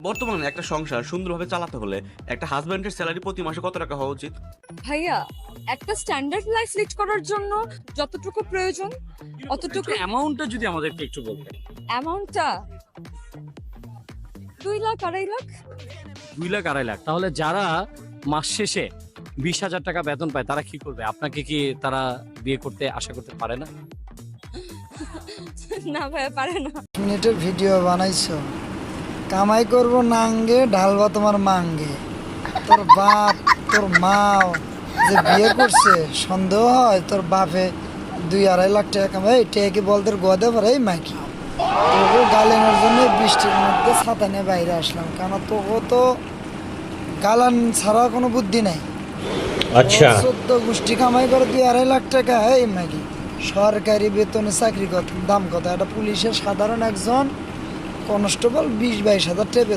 বর্তমানে একটা সংসার সুন্দরভাবে চালাতে হলে একটা হাজবেন্ডের স্যালারি প্রতি মাসে কত টাকা হওয়া উচিত? ভাইয়া, একটা স্ট্যান্ডার্ড লাইফ লিড করার জন্য যতটুকু প্রয়োজন অতটুকু অ্যামাউন্টটা যদি আমাদেরকে একটু বলতেন। অ্যামাউন্টটা 2 লাখ 2.5 লাখ। 2 লাখ 2.5 লাখ। তাহলে যারা মাস শেষে 20,000 টাকা বেতন পায় তারা কি করবে? আপনাকে কি তারা বিয়ে করতে আশা করতে পারে না? না ভাইয়া, পারে না। মিনিটের ভিডিও বানাইছো, কামাই করব নাঙ্গে, ঢালবা তোমার মাঙ্গে। তোর বাপ তোর মাও যে বিয়ে করছে, সন্দেহ হয় তোর বাপে 2-2.5 লাখ টাকা কামাই। টেকে কি বলতে গোয়াদে পারে এই মাইকি? তোকে গালানোর জন্য বৃষ্টির মধ্যে ছাতা নিয়ে বাইরে আসলাম, কেন তোকে তো গালান ছাড়া কোনো বুদ্ধি নাই। আচ্ছা 14 গোষ্ঠী কামাই করে 2-2.5 লাখ টাকা এই মাইকি। সরকারি বেতনে চাকরি কত দাম কত? একটা পুলিশের সাধারণ একজন কনস্টেবল 20-22 হাজার টাকা